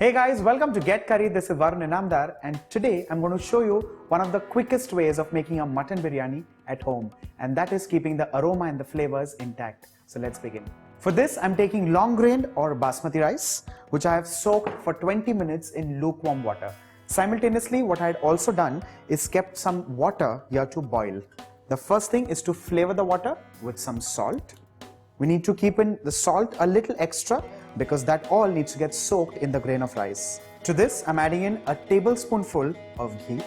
Hey guys, welcome to Get Curried. This is Varun Inamdar, and today I'm going to show you one of the quickest ways of making a mutton biryani at home, and that is keeping the aroma and the flavors intact. So let's begin. For this, I'm taking long grained or basmati rice, which I have soaked for 20 minutes in lukewarm water. Simultaneously, what I had also done is kept some water here to boil. The first thing is to flavor the water with some salt. We need to keep in the salt a little extra because that all needs to get soaked in the grain of rice. To this, I'm adding in a tablespoonful of ghee.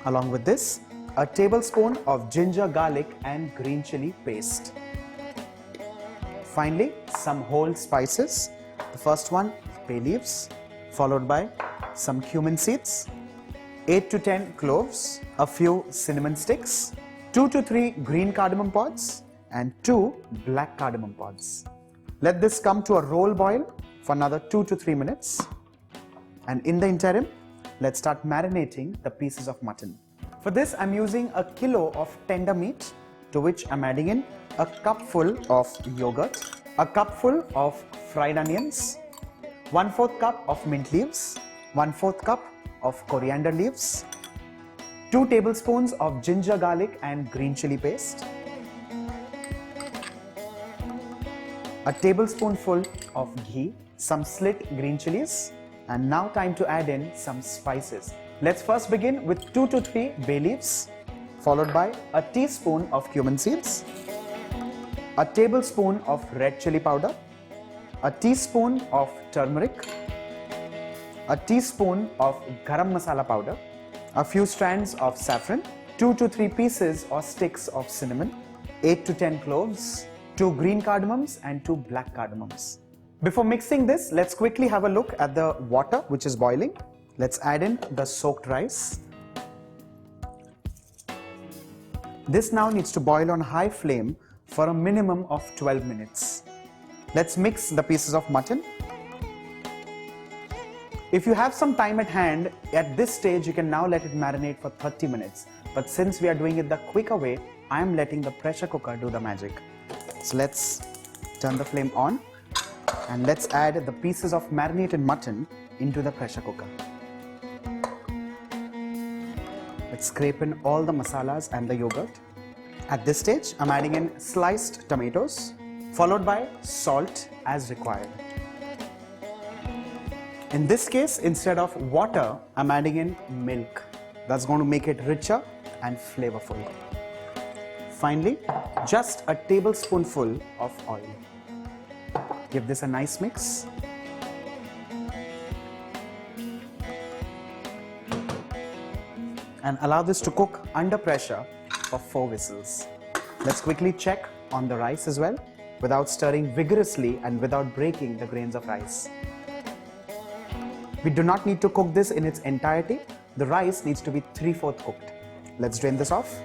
Along with this, a tablespoon of ginger, garlic and green chili paste. Finally, some whole spices. The first one, bay leaves, followed by some cumin seeds, 8 to 10 cloves, a few cinnamon sticks, 2 to 3 green cardamom pods, and 2 black cardamom pods. Let this come to a roll boil for another 2 to 3 minutes. And in the interim, let's start marinating the pieces of mutton. For this, I'm using a kilo of tender meat, to which I'm adding in a cupful of yogurt, a cupful of fried onions, 1/4 cup of mint leaves, 1/4 cup of coriander leaves, 2 tablespoons of ginger, garlic and green chili paste, a tablespoonful of ghee, some slit green chilies, and now time to add in some spices. Let's first begin with 2 to 3 bay leaves, followed by a teaspoon of cumin seeds, a tablespoon of red chili powder, a teaspoon of turmeric, a teaspoon of garam masala powder, a few strands of saffron, 2 to 3 pieces or sticks of cinnamon, 8 to 10 cloves, 2 green cardamoms and 2 black cardamoms. Before mixing this, let's quickly have a look at the water which is boiling. Let's add in the soaked rice. This now needs to boil on high flame for a minimum of 12 minutes. Let's mix the pieces of mutton. If you have some time at hand, at this stage you can now let it marinate for 30 minutes. But since we are doing it the quicker way, I am letting the pressure cooker do the magic. So let's turn the flame on and let's add the pieces of marinated mutton into the pressure cooker. Let's scrape in all the masalas and the yogurt. At this stage, I'm adding in sliced tomatoes, followed by salt as required. In this case, instead of water, I'm adding in milk. That's going to make it richer and flavorful. Finally, just a tablespoonful of oil. Give this a nice mix. And allow this to cook under pressure for 4 whistles. Let's quickly check on the rice as well, without stirring vigorously and without breaking the grains of rice. We do not need to cook this in its entirety. The rice needs to be 3/4 cooked. Let's drain this off.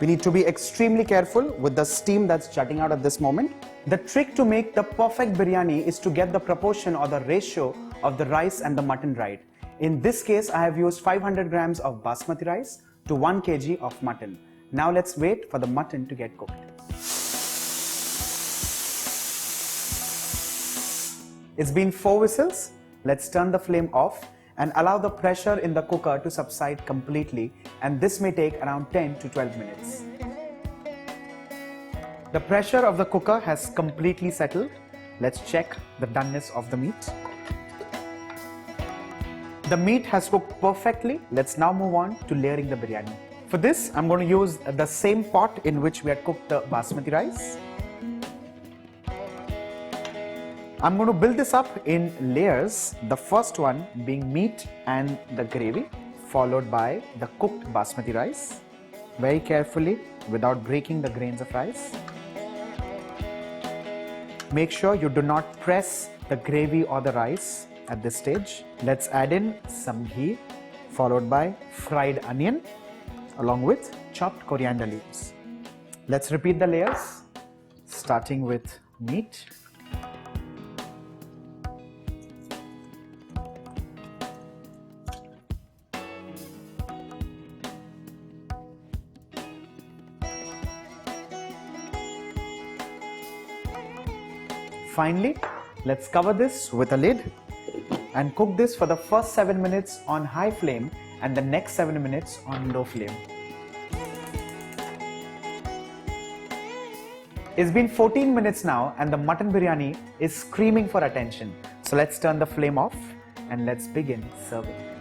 We need to be extremely careful with the steam that's jutting out at this moment. The trick to make the perfect biryani is to get the proportion or the ratio of the rice and the mutton right. In this case, I have used 500 grams of basmati rice to 1 kg of mutton. Now let's wait for the mutton to get cooked. It's been 4 whistles. Let's turn the flame off and allow the pressure in the cooker to subside completely, and this may take around 10 to 12 minutes. The pressure of the cooker has completely settled. Let's check the doneness of the meat. The meat has cooked perfectly. Let's now move on to layering the biryani. For this, I'm going to use the same pot in which we had cooked the basmati rice. I'm going to build this up in layers, the first one being meat and the gravy, followed by the cooked basmati rice, very carefully without breaking the grains of rice. Make sure you do not press the gravy or the rice at this stage. Let's add in some ghee, followed by fried onion, along with chopped coriander leaves. Let's repeat the layers, starting with meat. Finally, Let's cover this with a lid and cook this for the first 7 minutes on high flame and the next 7 minutes on low flame. It's been 14 minutes now and the mutton biryani is screaming for attention. So let's turn the flame off and let's begin serving.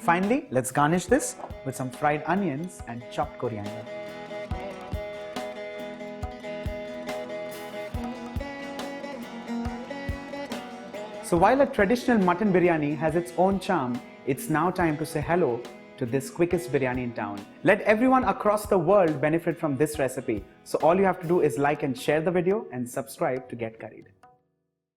Finally, let's garnish this with some fried onions and chopped coriander. So while a traditional mutton biryani has its own charm, it's now time to say hello to this quickest biryani in town. Let everyone across the world benefit from this recipe. So all you have to do is like and share the video and subscribe to Get Curried.